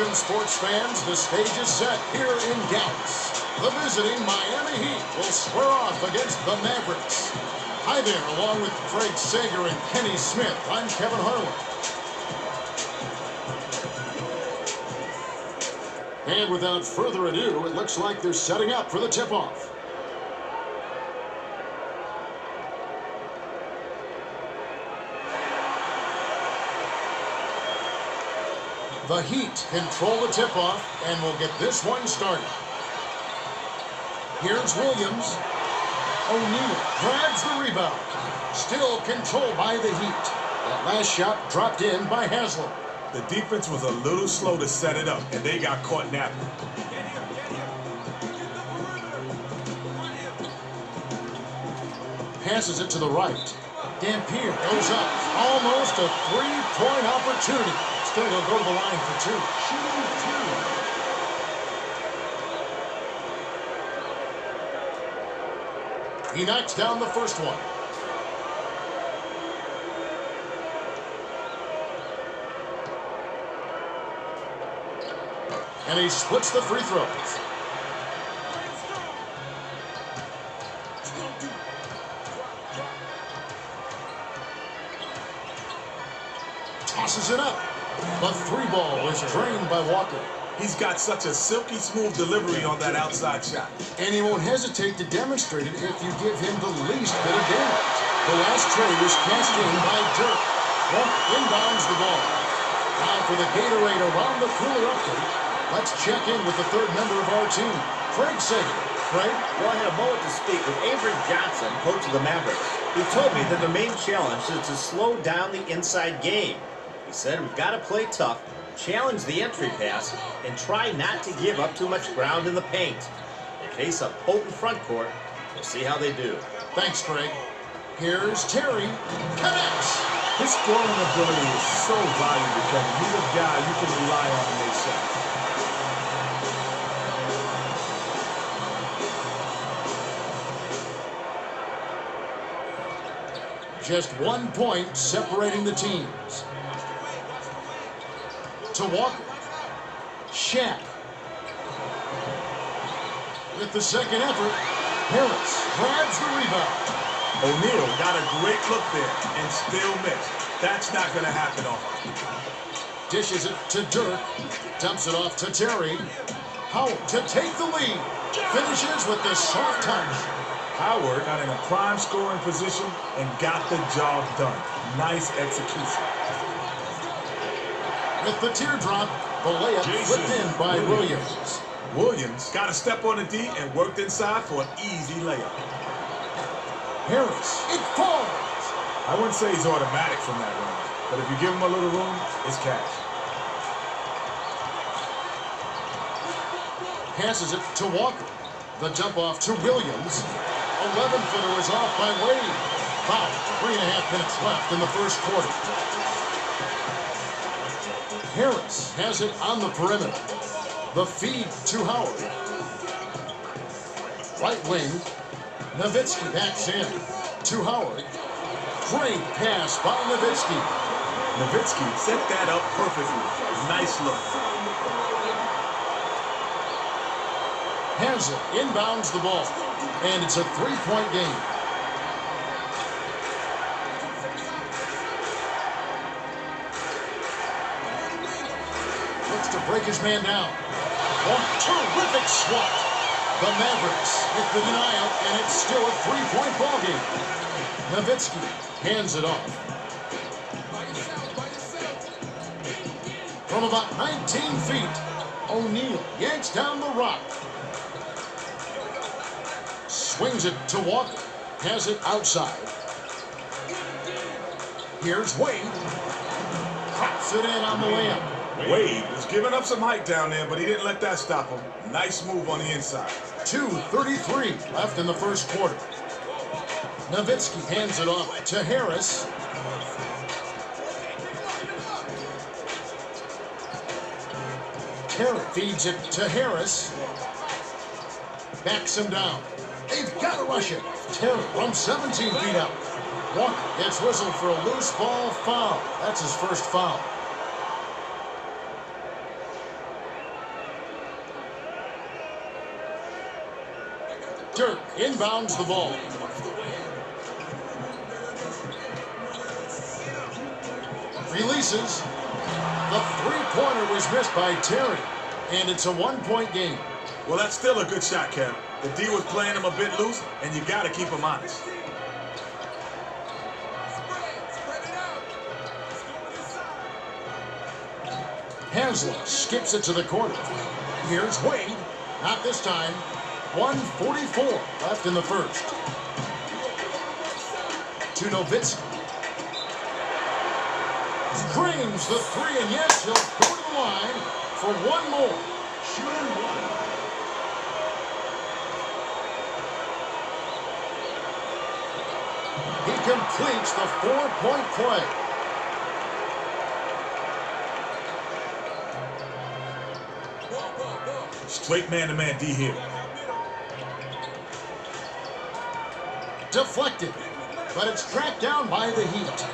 Welcome, sports fans. The stage is set here in Dallas. The visiting Miami Heat will square off against the Mavericks. Hi there, along with Craig Sager and Kenny Smith, I'm Kevin Harlan. And without further ado, it looks like they're setting up for the tip-off. The Heat control the tip-off and will get this one started. Here's Williams. O'Neal grabs the rebound. Still controlled by the Heat. That last shot dropped in by Haslam. The defense was a little slow to set it up, and they got caught napping. Passes it to the right. Dampier goes up. Almost a three-point opportunity. Still he'll go to the line for two. Shooting two. He knocks down the first one. And he splits the free throws. Tosses it up. The three ball is drained by Walker. He's got such a silky smooth delivery on that outside shot. And he won't hesitate to demonstrate it if you give him the least bit of damage. The last trade was cast in by Dirk. Walker inbounds the ball. Now for the Gatorade Around the Cooler update. Let's check in with the third member of our team, Craig Sager. Craig? Well, I had a moment to speak with Avery Johnson, coach of the Mavericks. He told me that their main challenge is to slow down the inside game. He said we've got to play tough, challenge the entry pass, and try not to give up too much ground in the paint. They face a potent front court. We'll see how they do. Thanks, Craig. Here's Terry. Connects. His scoring ability is so valuable, Kevin. He's a guy you can rely on to make shots. Just 1 point separating the teams. To Walker. Shaq. With the second effort, Harris grabs the rebound. O'Neal got a great look there and still missed. That's not going to happen often. Dishes it to Dirk. Dumps it off to Terry. Howard to take the lead. Finishes with the soft touch. Howard got in a prime scoring position and got the job done. Nice execution. With the teardrop, the layup flipped in by Williams. Williams got to step on the D and worked inside for an easy layup. Harris, it falls. I wouldn't say he's automatic from that range, but if you give him a little room, it's cash. Passes it to Walker. The dump off to Williams. 11-footer is off by Wade. About 3.5 minutes left in the first quarter. Harris has it on the perimeter. The feed to Howard. Right wing. Nowitzki backs in to Howard. Great pass by Nowitzki. Nowitzki set that up perfectly. Nice look. Haslam inbounds the ball. And it's a three-point game. Looks to break his man down. One terrific swat. The Mavericks with the denial, and it's still a three-point ball game. Nowitzki hands it off. From about 19 feet, O'Neal yanks down the rock. Swings it to Walker. Has it outside. Here's Wade. Drops it in on the layup. Wade was giving up some height down there, but he didn't let that stop him. Nice move on the inside. 2:33 left in the first quarter. Nowitzki hands it off to Harris. Terry feeds it to Harris. Backs him down. They've got to rush it. Terry from 17 feet out. Walker gets whistled for a loose ball foul. That's his first foul. Dirk inbounds the ball. Releases. The three-pointer was missed by Terry, and it's a one-point game. Well, that's still a good shot, Kev. The D was playing him a bit loose, and you got to keep him honest. Haslett skips it to the corner. Here's Wade. Not this time. 1:44 left in the first. To Nowitzki. Drains the three, and yes, he'll go to the line for one more. Shooting one. He completes the four-point play. Straight man-to-man D here. Deflected, but it's tracked down by the Heat.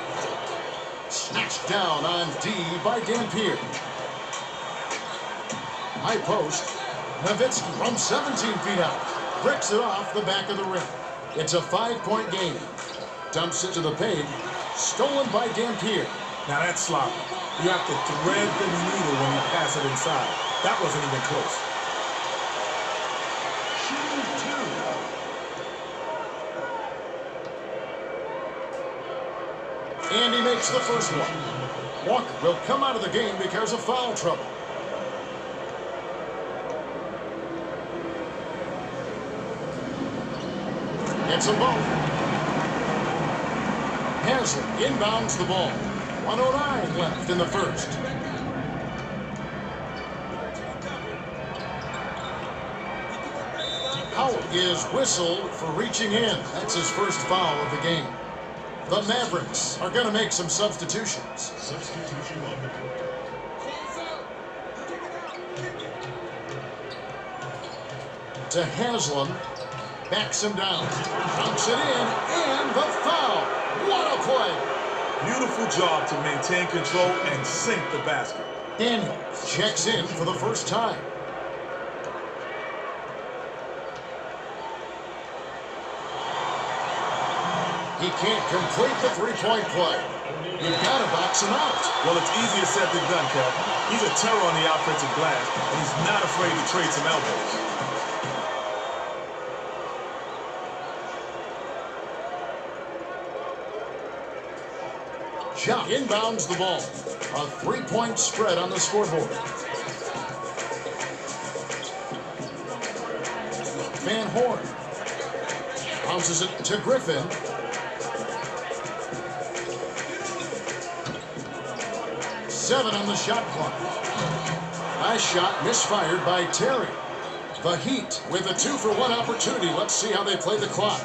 Snatched down on D by Dampier. High post. Nowitzki from 17 feet out. Breaks it off the back of the rim. It's a 5-point game. Dumps it to the paint. Stolen by Dampier. Now that's sloppy. You have to thread the needle when you pass it inside. That wasn't even close. And he makes the first one. Walker will come out of the game because of foul trouble. Gets them both. Haslett inbounds the ball. 1:09 left in the first. Howard is whistled for reaching in. That's his first foul of the game. The Mavericks are going to make some substitutions. To Haslam. Backs him down. Dunks it in. And the foul. What a play. Beautiful job to maintain control and sink the basket. Daniels checks in for the first time. He can't complete the three-point play. You've got to box him out. Well, it's easier said than done, Kev. He's a terror on the offensive glass, and he's not afraid to trade some elbows. Ja inbounds the ball. A three-point spread on the scoreboard. Van Horn bounces it to Griffin. Seven on the shot clock. Last shot misfired by Terry. The Heat with a 2-for-1 opportunity. Let's see how they play the clock.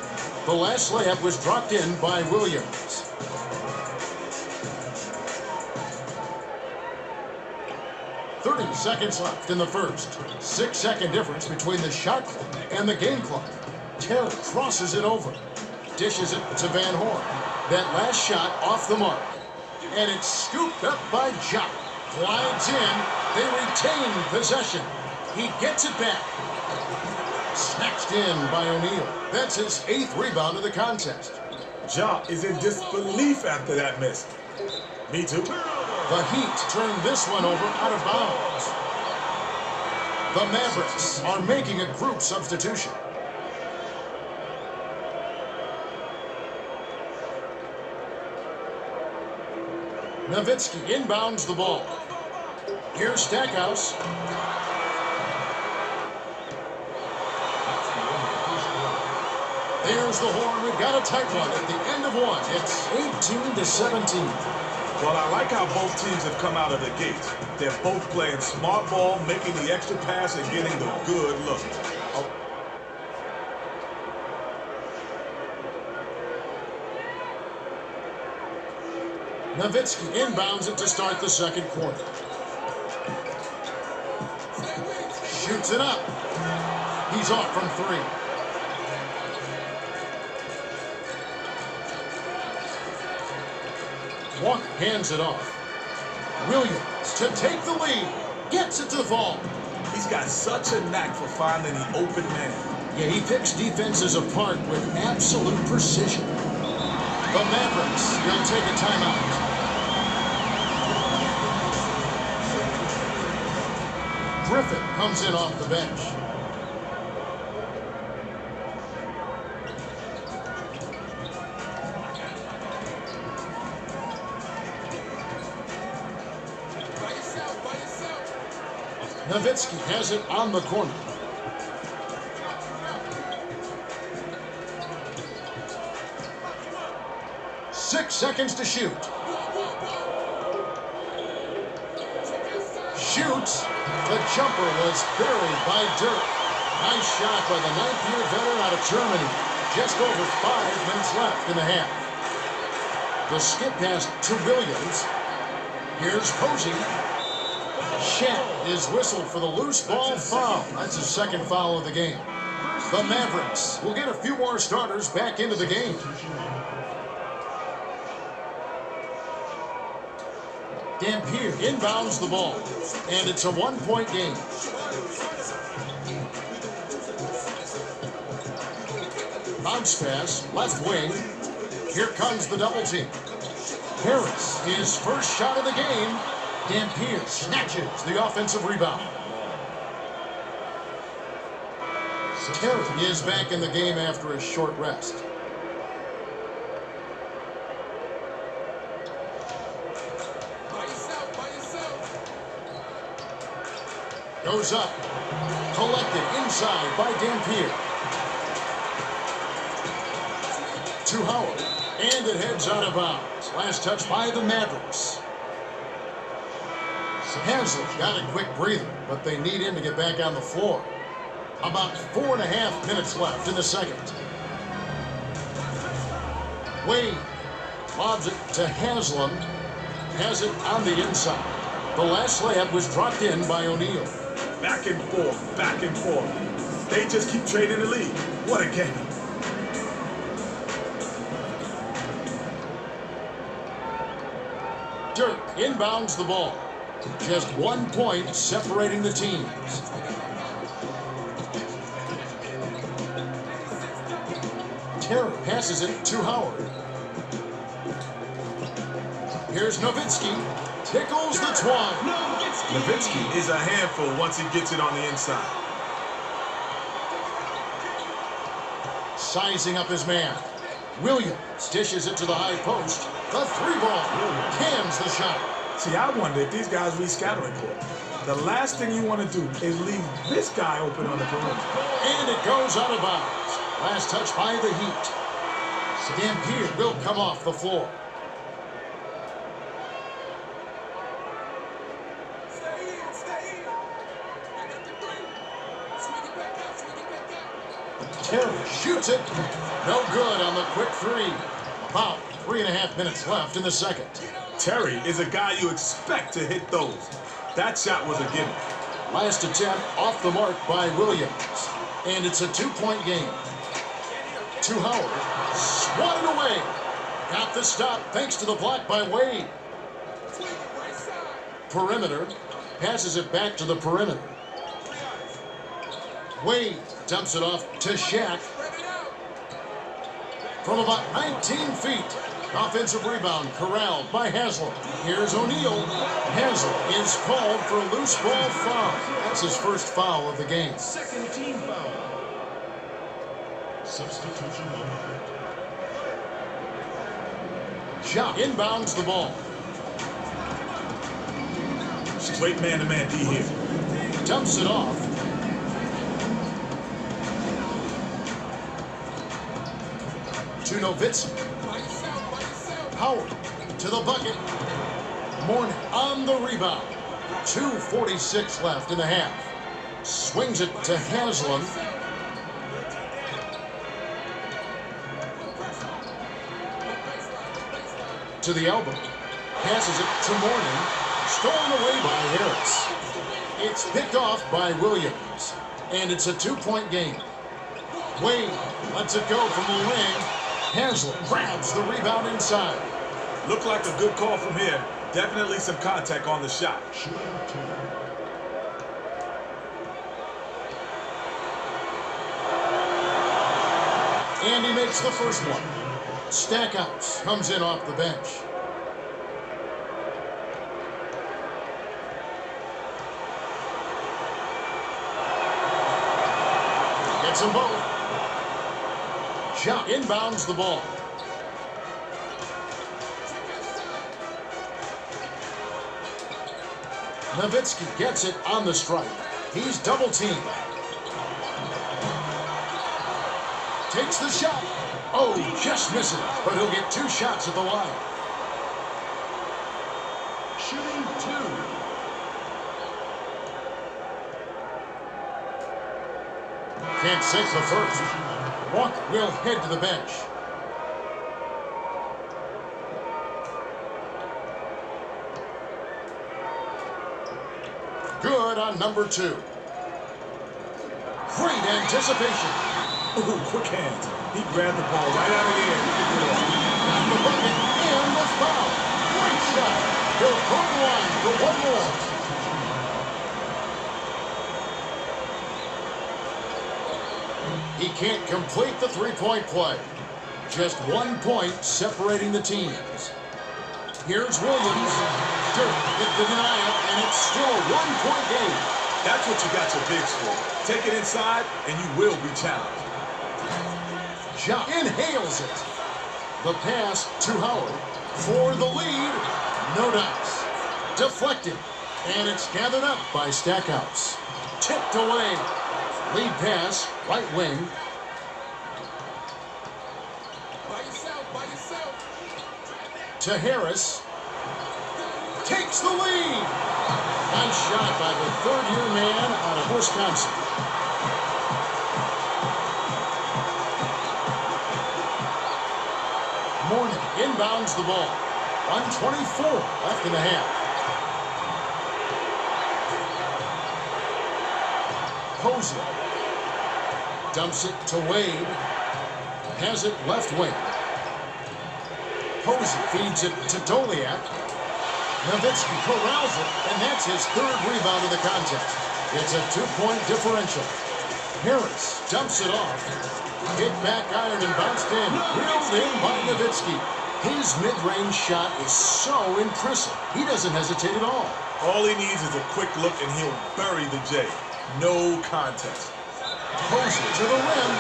The last layup was dropped in by Williams. 30 seconds left in the first. 6-second difference between the shot clock and the game clock. Terry crosses it over. Dishes it to Van Horn. That last shot off the mark. And it's scooped up by Ja. Glides in. They retain possession. He gets it back. Snatched in by O'Neal. That's his 8th rebound of the contest. Ja is in disbelief after that miss. Me too. The Heat turn this one over out of bounds. The Mavericks are making a group substitution. Nowitzki inbounds the ball. Here's Stackhouse. There's the horn. We've got a tight one at the end of one. It's 18-17. Well, I like how both teams have come out of the gates. They're both playing smart ball, making the extra pass, and getting the good look. Nowitzki inbounds it to start the second quarter. Shoots it up. He's off from three. Walker hands it off. Williams to take the lead. Gets it to fall. He's got such a knack for finding the open man. Yeah, he picks defenses apart with absolute precision. The Mavericks will take a timeout. Griffin comes in off the bench. Nowitzki has it on the corner. Six seconds to shoot. Shoots. The jumper was buried by Dirk. Nice shot by the 9th-year veteran out of Germany. Just over 5 minutes left in the half. The skip pass to Williams. Here's Posey. Shaq is whistled for the loose ball foul. That's his second foul of the game. The Mavericks will get a few more starters back into the game. Dampier inbounds the ball, and it's a one-point game. Bounce pass, left wing. Here comes the double team. Harris, his first shot of the game. Dampier snatches the offensive rebound. Terry is back in the game after a short rest. Goes up. Collected inside by Dampier. To Howard. And it heads out of bounds. Last touch by the Mavericks. Haslett got a quick breather, but they need him to get back on the floor. About 4.5 minutes left in the second. Wade lobs it to Haslam. Has it on the inside. The last layup was dropped in by O'Neal. Back and forth, back and forth. They just keep trading the lead. What a game. Dirk inbounds the ball. Just 1 point separating the teams. Terry passes it to Howard. Here's Nowitzki. Tickles the twine. Nowitzki is a handful once he gets it on the inside. Sizing up his man. Williams dishes it to the high post. The three ball. Cams the shot. See, I wonder if these guys rescattering court. The last thing you want to do is leave this guy open on the perimeter. And it goes out of bounds. Last touch by the Heat. Dampier will come off the floor. Terry shoots it. No good on the quick three. About 3.5 minutes left in the second. Terry is a guy you expect to hit those. That shot was a gimme. Last attempt off the mark by Williams. And it's a 2-point game. To Howard. Swatted away. Got the stop thanks to the block by Wade. Perimeter. Passes it back to the perimeter. Wade dumps it off to Shaq. From about 19 feet. Offensive rebound corralled by Haslett. Here's O'Neal. Haslett is called for a loose ball foul. That's his first foul of the game. Second team foul. Substitution on. Jock inbounds the ball. Straight man-to-man D here. Dumps it off. To Nowitzki. Howard to the bucket. Mourning on the rebound. 2:46 left in the half. Swings it to Haslam. To the elbow. Passes it to Mourning. Stolen away by Harris. It's picked off by Williams. And it's a 2-point game. Wade lets it go from the wing. Haslett grabs the rebound inside. Looked like a good call from here. Definitely some contact on the shot. And he makes the first one. Stackhouse comes in off the bench. Gets them both. Shot inbounds the ball. Nowitzki gets it on the strike. He's double teamed. Takes the shot. Oh, just misses, but he'll get 2 shots at the line. Shooting 2. Can't sink the first. Walker will head to the bench. Good on number 2. Great anticipation. Ooh, quick hands. He grabbed the ball right out of the air. Got the bucket and the foul. Great shot. He'll go to the line for one more. He can't complete the three-point play. Just 1 point separating the teams. Here's Williams. Dirk with the denial, and it's still a 1-point game. That's what you got your bigs for. Take it inside, and you will be challenged. Shot inhales it. The pass to Howard for the lead. No dice. Deflected, and it's gathered up by Stackhouse. Tipped away. Lead pass, right wing. By yourself. To Harris. Takes the lead. Nice shot by the third-year man out of Wisconsin. Morning inbounds the ball. 1:24 left in the half. Posey dumps it to Wade. Has it left wing. Posey feeds it to Doliak. Nowitzki corrals it, and that's his 3rd rebound of the contest. It's a 2-point differential. Harris dumps it off. Hit back iron and bounced in. Reeled in by Nowitzki. His mid-range shot is so impressive. He doesn't hesitate at all. All he needs is a quick look, and he'll bury the J. No contest. Posey to the rim.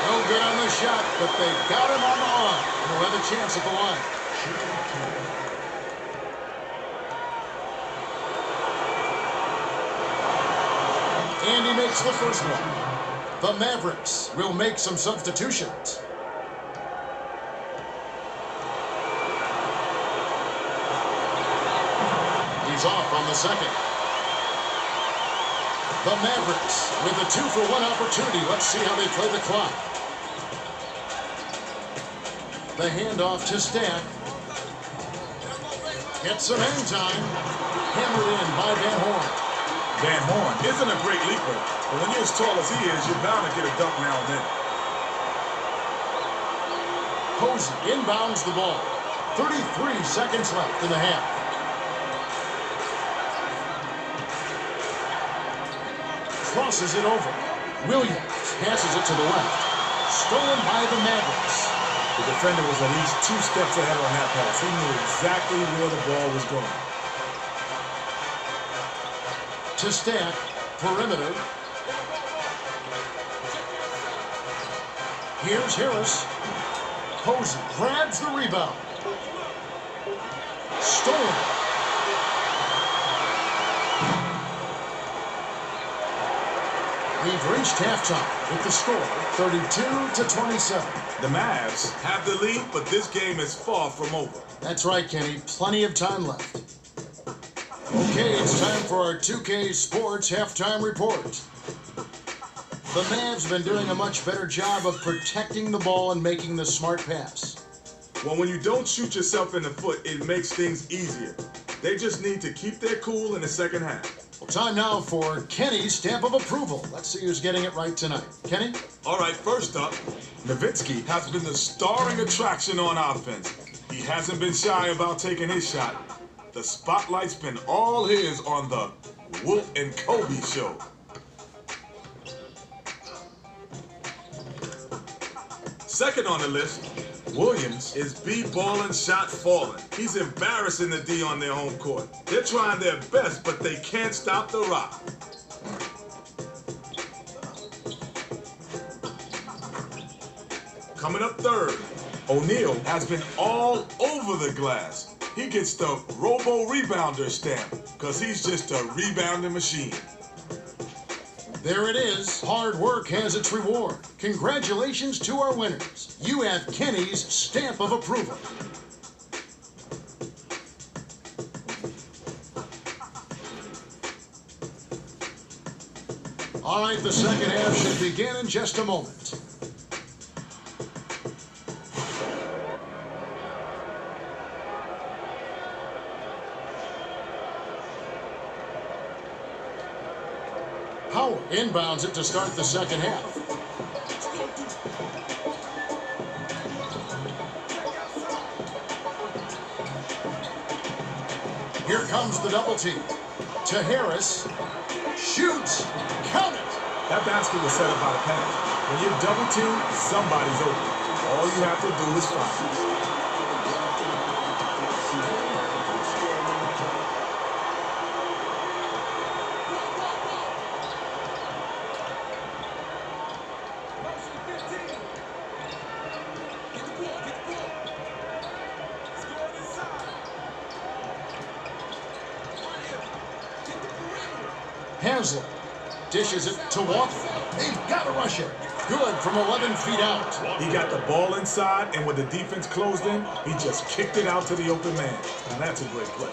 No good on the shot, but they got him on the arm. He'll have a chance at the line. And he makes the first one. The Mavericks will make some substitutions. He's off on the second. The Mavericks with a 2-for-1 opportunity. Let's see how they play the clock. The handoff to Stack. Gets some hang time. Hammered in by Van Horn. Van Horn isn't a great leaper, but when you're as tall as he is, you're bound to get a dunk now and then. Posey inbounds the ball. 33 seconds left in the half. Crosses it over. Williams passes it to the left. Stolen by the Mavericks. The defender was at least 2 steps ahead on that pass. He knew exactly where the ball was going. To Stack, perimeter. Here's Harris. Posey grabs the rebound. Stolen. We've reached halftime with the score 32-27. The Mavs have the lead, but this game is far from over. That's right, Kenny. Plenty of time left. Okay, it's time for our 2K Sports halftime report. The Mavs have been doing a much better job of protecting the ball and making the smart pass. Well, when you don't shoot yourself in the foot, it makes things easier. They just need to keep their cool in the second half. Well, time now for Kenny's stamp of approval. Let's see who's getting it right tonight. Kenny? All right, first up, Nowitzki has been the starring attraction on offense. He hasn't been shy about taking his shot. The spotlight's been all his on the Wolf and Kobe show. Second on the list, Williams is B-balling, shot falling. He's embarrassing the D on their home court. They're trying their best, but they can't stop the rock. Coming up third, O'Neal has been all over the glass. He gets the robo-rebounder stamp because he's just a rebounding machine. There it is. Hard work has its reward. Congratulations to our winners. You have Kenny's stamp of approval. All right, the second half should begin in just a moment. Howard inbounds it to start the second half. Here comes the double team. To Harris. Shoots. Count it. That basket was set up by the pass. When you're double teamed, somebody's open. All you have to do is find. Hansel dishes it to Walker. They've got to rush it. Good from 11 feet out. He got the ball inside, and with the defense closed in, he just kicked it out to the open man. And that's a great play.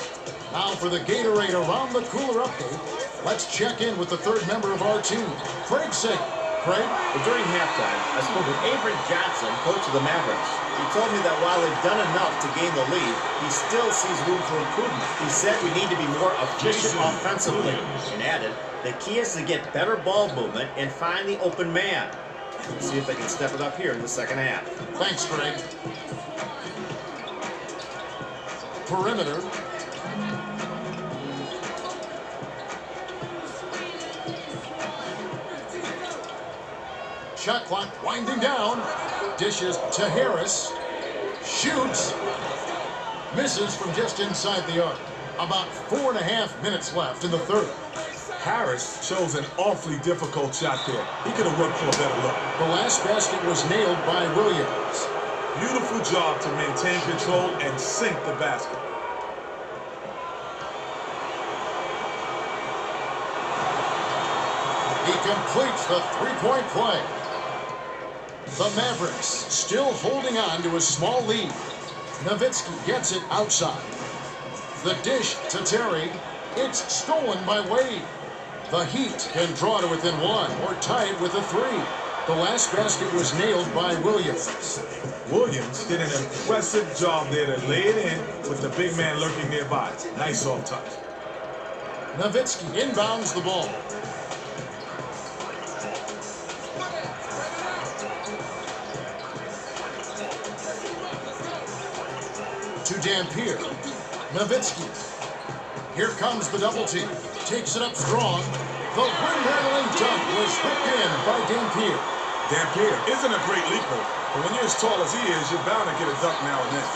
Now for the Gatorade Around the Cooler update, let's check in with the third member of our team, Craig Sager. Craig? Well, during halftime, I spoke with Avery Johnson, coach of the Mavericks. He told me that while they've done enough to gain the lead, he still sees room for improvement. He said we need to be more efficient offensively, and added, the key is to get better ball movement and find the open man. We'll see if they can step it up here in the second half. Thanks, Craig. Perimeter. Shot clock winding down. Dishes to Harris. Shoots. Misses from just inside the arc. About 4.5 minutes left in the third. Harris chose an awfully difficult shot there. He could have worked for a better look. The last basket was nailed by Williams. Beautiful job to maintain control and sink the basket. He completes the three-point play. The Mavericks still holding on to a small lead. Nowitzki gets it outside. The dish to Terry. It's stolen by Wade. The Heat can draw to within one or tie it with a three. The last basket was nailed by Williams. Williams did an impressive job there to lay it in with the big man lurking nearby. Nice soft touch. Nowitzki inbounds the ball. To Dampier. Nowitzki. Here comes the double team. Takes it up strong. The rim-rattling dunk was hooked in by Dampier. Dampier isn't a great leaper, but when you're as tall as he is, you're bound to get a dunk now and then.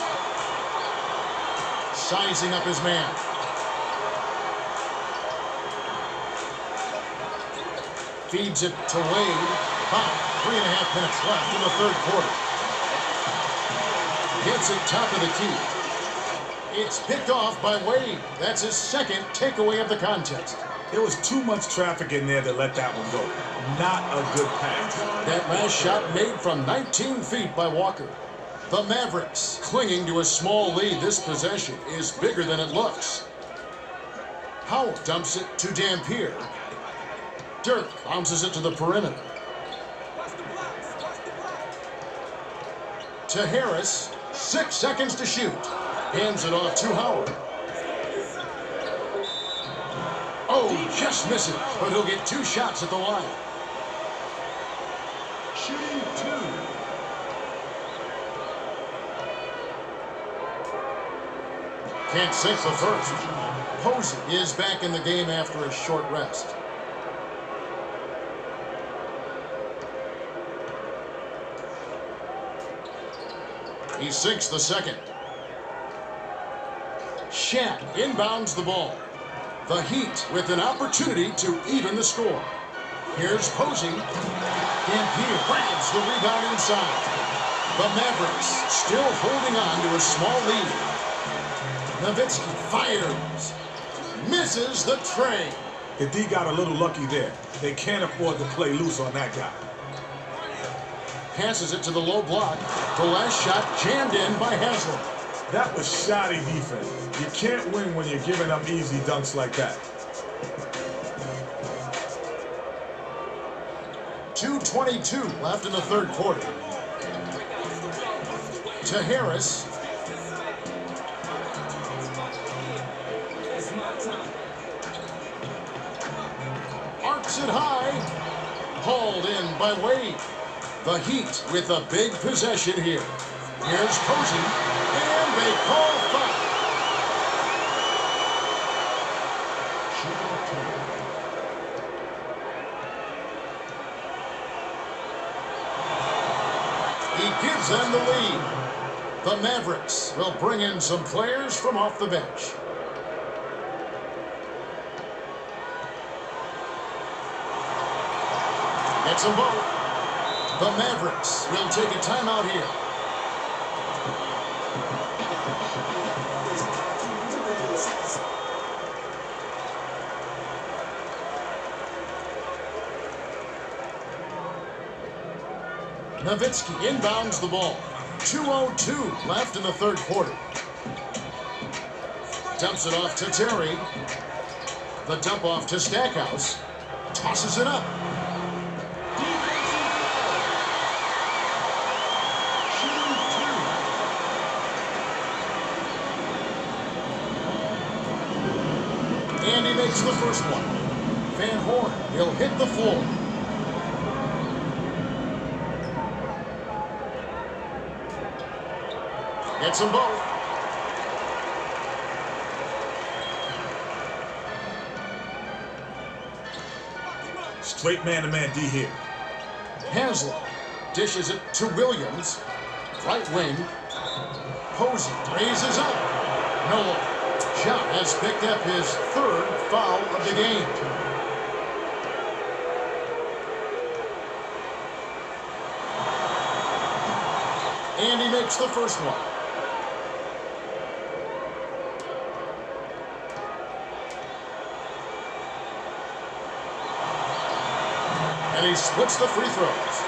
Sizing up his man. Feeds it to Wade. About 3.5 minutes left in the third quarter. Gets it top of the key. It's picked off by Wade. That's his second takeaway of the contest. There was too much traffic in there to let that one go. Not a good pass. That last shot made from 19 feet by Walker. The Mavericks clinging to a small lead. This possession is bigger than it looks. Howard dumps it to Dampier. Dirk bounces it to the perimeter. To Harris. 6 seconds to shoot. Hands it off to Howard. Oh, just misses, but he'll get 2 shots at the line. Shooting 2. Can't sink the first. Posey is back in the game after a short rest. He sinks the second. Shaq inbounds the ball. The Heat with an opportunity to even the score. Here's Posey. Dampier grabs the rebound inside. The Mavericks still holding on to a small lead. Nowitzki fires. Misses the tray. The D got a little lucky there. They can't afford to play loose on that guy. Passes it to the low block. The last shot jammed in by Haslam. That was shoddy defense. You can't win when you're giving up easy dunks like that. 2:22 left in the third quarter. To Harris. Arcs it high. Hauled in by Wade. The Heat with a big possession here. Here's Posey, and they call foul. He gives them the lead. The Mavericks will bring in some players from off the bench. Gets them both. The Mavericks will take a timeout here. Nowitzki inbounds the ball. 2:02 left in the third quarter. Dumps it off to Terry. The dump off to Stackhouse. Tosses it up. And he makes the first one. Van Horn, he'll hit the floor. Gets them both. Straight man-to-man D here. Haslam dishes it to Williams. Right wing. Posey raises up. No. Shot has picked up his third foul of the game. And he makes the first one. And he splits the free throws.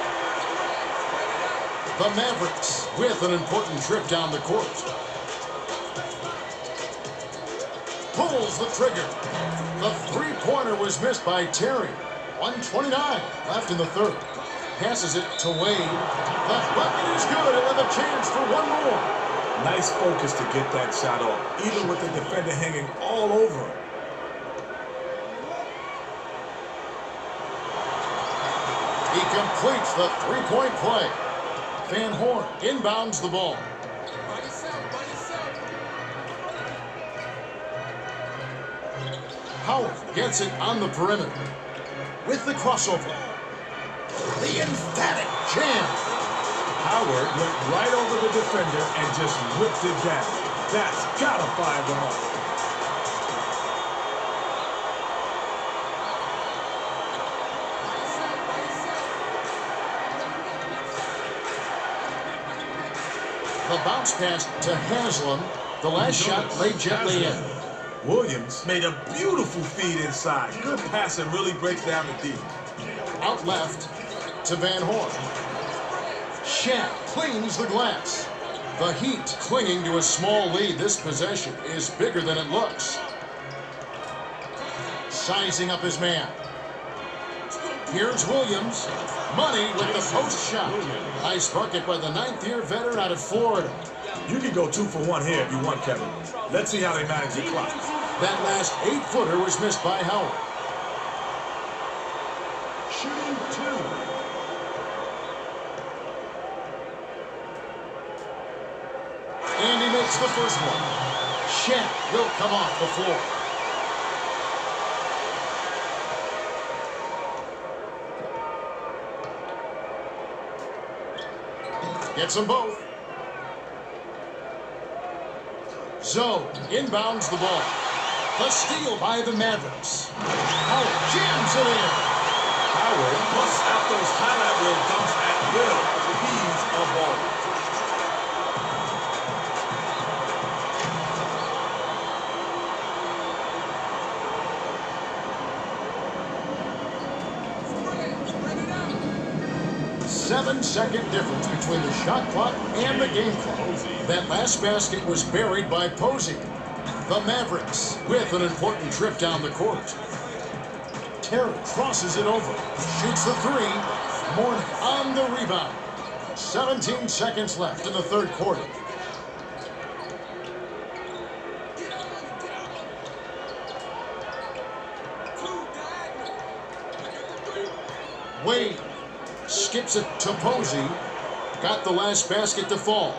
The Mavericks with an important trip down the court. Pulls the trigger. The three-pointer was missed by Terry. 1:29 left in the third. Passes it to Wade. The bucket is good. He'll have a chance for one more. Nice focus to get that shot off, even with the defender hanging all over him. He completes the three-point play. Van Horn inbounds the ball. By yourself. Howard gets it on the perimeter. With the crossover. The emphatic jam. Howard went right over the defender and just whipped it down. That's gotta fire them up. The bounce pass to Haslam. The last shot laid gently in. Williams made a beautiful feed inside. Good pass and really breaks down the D. Out left to Van Horn. Shaq cleans the glass. The Heat clinging to a small lead. This possession is bigger than it looks. Sizing up his man. Here's Williams. Money with the post shot. Nice bucket by the ninth-year veteran out of Florida. You can go 2 for 1 here if you want, Kevin. Let's see how they manage the clock. That last 8-footer was missed by Howard. Shooting 2. And he makes the first one. Shaq will come off the floor. Gets them both. Zoe inbounds the ball. The steal by the Mavericks. Howard jams it in. Howard busts out those highlight reel dunks at will. He's a baller. Spread it out. 7-second difference between the shot clock and the game clock. That last basket was buried by Posey. The Mavericks with an important trip down the court. Terry crosses it over, shoots the three. Mourning on the rebound. 17 seconds left in the third quarter. Wade skips it to Posey. Got the last basket to fall.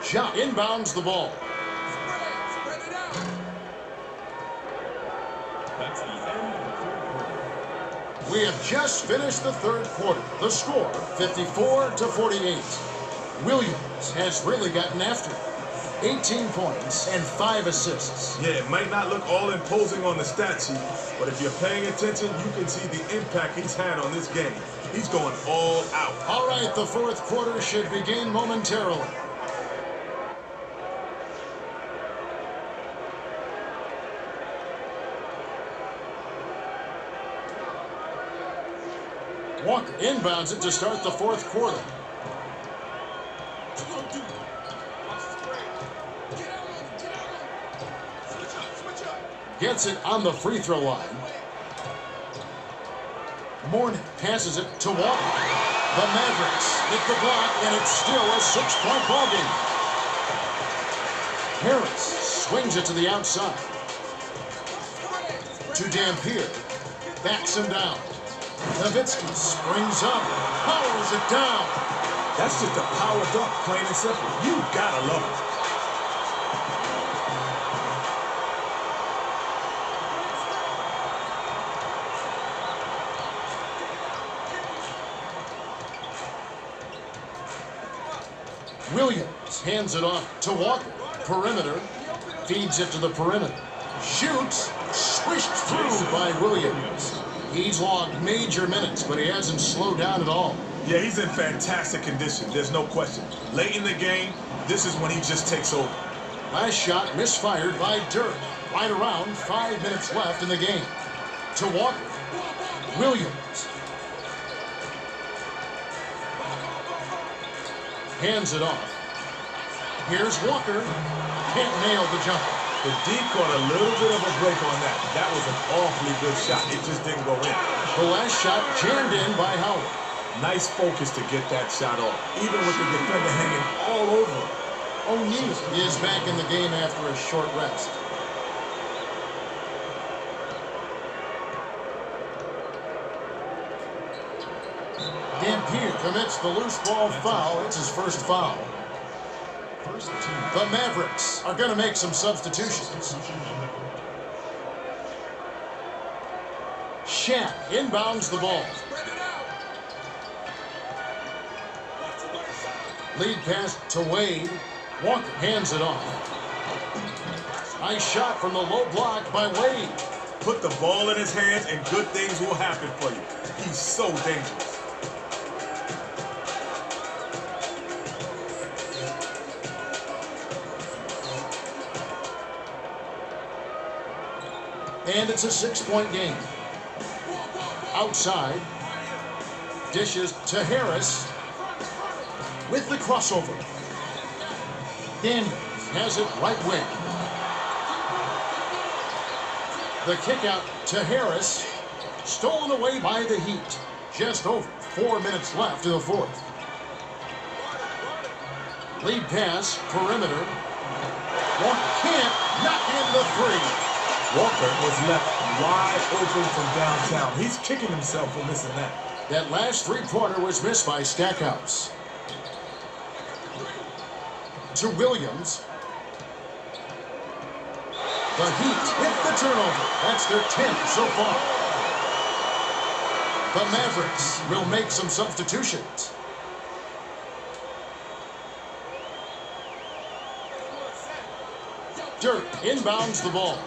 Shot inbounds the ball. Spread it out. That's the end of the third quarter. We have just finished the third quarter. The score, 54-48. Williams has really gotten after it. 18 points and 5 assists. Yeah, it might not look all imposing on the stat sheet, but if you're paying attention, you can see the impact he's had on this game. He's going all out. All right, the fourth quarter should begin momentarily. Walker inbounds it to start the fourth quarter. What you gonna do? Watch the spray. Get out on it. Get out on it. Switch up. Switch up. Gets it on the free throw line. Mourning passes it to Walker. The Mavericks hit the block, and it's still a 6-point ballgame. Harris swings it to the outside. To Dampier. Backs him down. Nowitzki springs up. Powers it down. That's just a power dunk, plain and simple. You gotta love it. Williams hands it off to Walker. Perimeter. Feeds it to the perimeter. Shoots. Swished through by Williams. He's logged major minutes, but he hasn't slowed down at all. Yeah, he's in fantastic condition. There's no question. Late in the game, this is when he just takes over. Last shot misfired by Dirk. Right around 5 minutes left in the game. To Walker. Williams. Hands it off. Here's Walker. Can't nail the jumper. The D caught a little bit of a break on that. That was an awfully good shot. It just didn't go in. The last shot jammed in by Howard. Nice focus to get that shot off, even with the defender hanging all over him. O'Neal is back in the game after a short rest. Dampier commits the loose ball foul. It's his first foul. First team. The Mavericks are going to make some substitutions. Substitution on the court. Shaq inbounds the ball. Spread it out. Watch the right side. Lead pass to Wade. Walker hands it off. Nice shot from the low block by Wade. Put the ball in his hands and good things will happen for you. He's so dangerous. And it's a 6-point game. Outside. Dishes to Harris. With the crossover. Daniels has it right wing. The kick out to Harris. Stolen away by the Heat. Just over 4 minutes left in the fourth. Lead pass, perimeter. Walker can't knock in the three. Walker was left wide open from downtown. He's kicking himself for missing that. That last three-pointer was missed by Stackhouse. To Williams. The Heat hit the turnover. That's their 10th so far. The Mavericks will make some substitutions. Dirk inbounds the ball.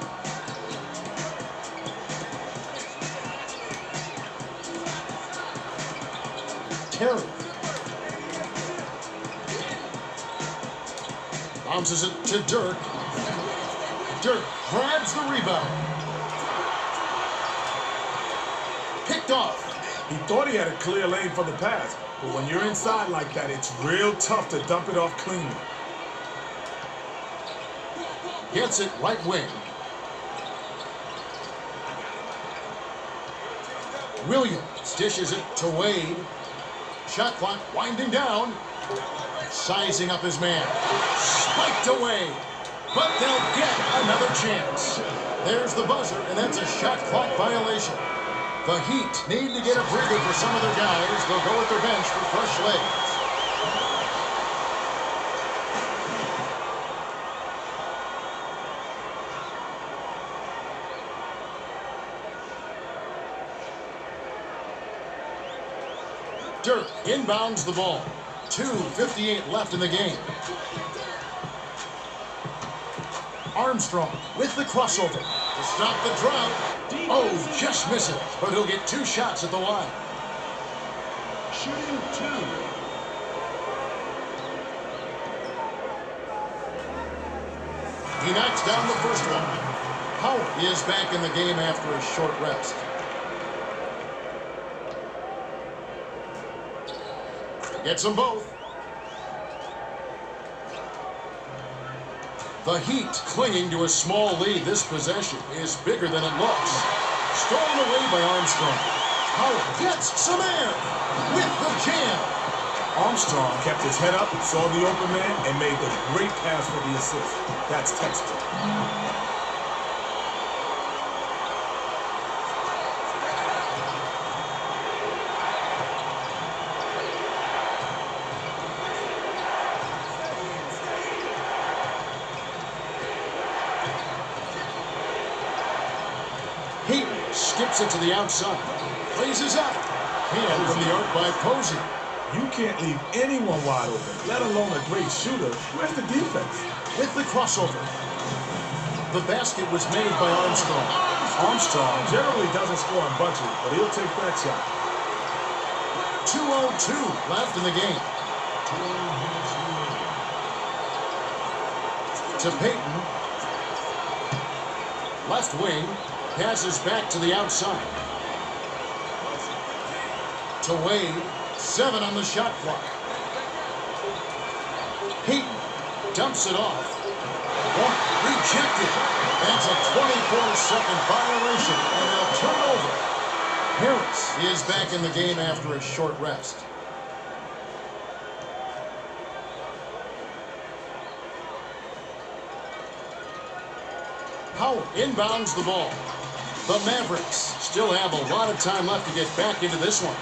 Terry. Bounces it to Dirk. Dirk grabs the rebound. Picked off. He thought he had a clear lane for the pass, but when you're inside like that, it's real tough to dump it off cleanly. Gets it right wing. Williams dishes it to Wade. Shot clock winding down. Sizing up his man. Spiked away. But they'll get another chance. There's the buzzer, and that's a shot clock violation. The Heat need to get a breather for some of their guys. They'll go with their bench for fresh legs. Dirk inbounds the ball. 2:58 left in the game. Armstrong with the crossover to stop the drought. Oh, just misses, but he'll get 2 shots at the line. Shooting 2. He knocks down the first one. Howard is back in the game after a short rest. Gets them both. The Heat clinging to a small lead. This possession is bigger than it looks. Stolen away by Armstrong. Howard gets some air with the jam. Armstrong kept his head up, saw the open man, and made the great pass for the assist. That's textbook. Skips it to the outside. Raises up. And from the arc by Posey. You can't leave anyone wide open, let alone a great shooter. Where's the defense? With the crossover. The basket was made by Armstrong. Armstrong generally doesn't score on budget, but he'll take that shot. 2:02 left in the game. To Payton. Left wing. Passes back to the outside. To Wade. 7 on the shot clock. Payton dumps it off. Rejected. That's a 24-second violation, and they'll turn over. Harris is back in the game after a short rest. Howard inbounds the ball. The Mavericks still have a lot of time left to get back into this one.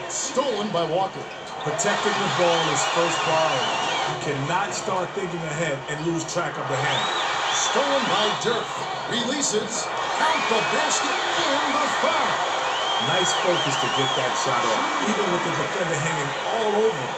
Stolen by Walker. Protecting the ball is first priority. You cannot start thinking ahead and lose track of the hand. Stolen by Dirk. Releases. Count the basket and the foul. Nice focus to get that shot off, even with the defender hanging all over him.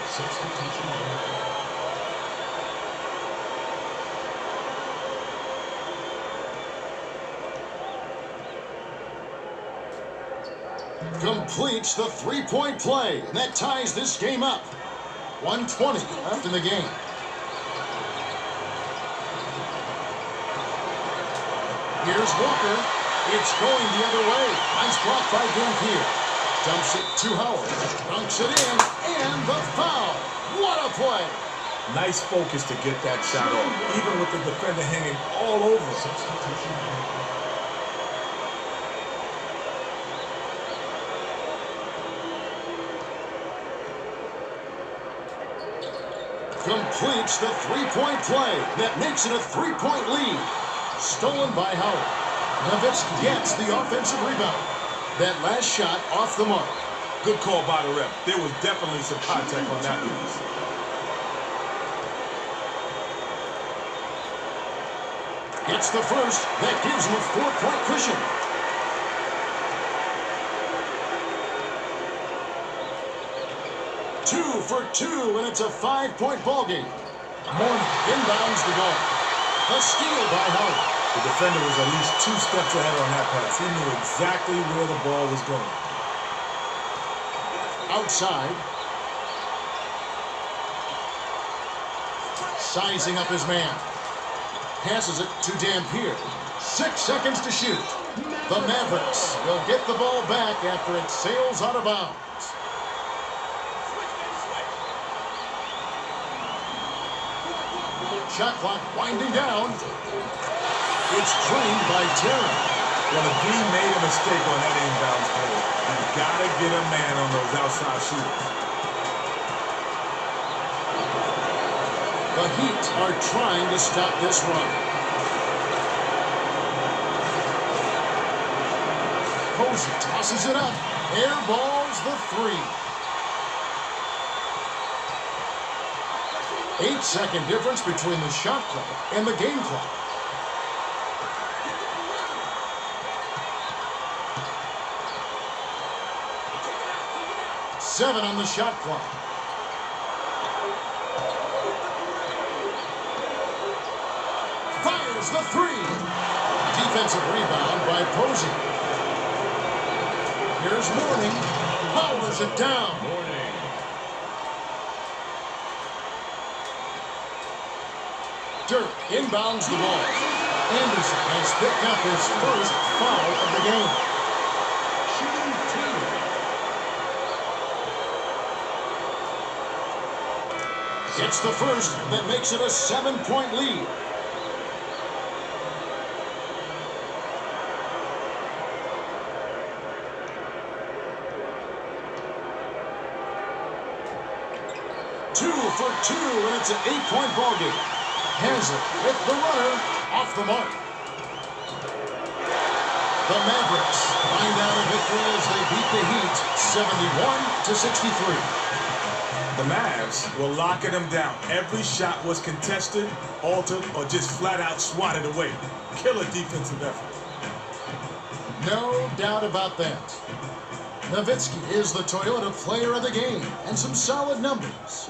Completes the three-point play, and that ties this game up. 1:20 left in the game. Here's Walker. It's going the other way. Nice block by Dampier. Dumps it to Howard. Dunks it in, and the foul. What a play. Nice focus to get that shot off, even with the defender hanging all over him. Completes the three-point play. That makes it a three-point lead. Stolen by Howard. Nowitzki gets the offensive rebound. That last shot off the mark. Good call by the ref. There was definitely some contact on that release. Gets the first. That gives him a 4-point cushion. 2 for 2, and it's a 5-point ball game. Mourning inbounds the ball. The steal by Howard. The defender was at least 2 steps ahead on that pass. He knew exactly where the ball was going. Outside. Sizing up his man. Passes it to Dampier. 6 seconds to shoot. The Mavericks will get the ball back after it sails out of bounds. Shot clock winding down. It's drained by Terry. Well, the D made a mistake on that inbounds play. You gotta get a man on those outside shooters. The Heat are trying to stop this run. Posey tosses it up. Airballs the 3. 8-second difference between the shot clock and the game clock. Seven on the shot clock. Fires the 3. Defensive rebound by Posey. Here's Mourning. Powers it down. Dirk inbounds the ball. Anderson has picked up his first foul of the game. It's the first that makes it a 7-point lead. Two for 2, and it's an 8-point ball game. Has it with the runner off the mark. The Mavericks find out a victory as they beat the Heat 71-63. The Mavs were locking them down. Every shot was contested, altered, or just flat out swatted away. Killer defensive effort. No doubt about that. Nowitzki is the Toyota player of the game, and some solid numbers.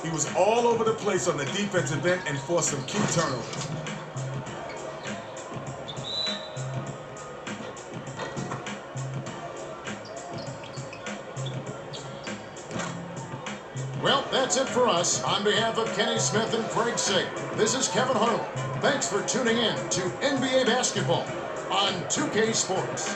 He was all over the place on the defensive end and forced some key turnovers. Well, that's it for us. On behalf of Kenny Smith and Craig Sager, this is Kevin Harlan. Thanks for tuning in to NBA Basketball on 2K Sports.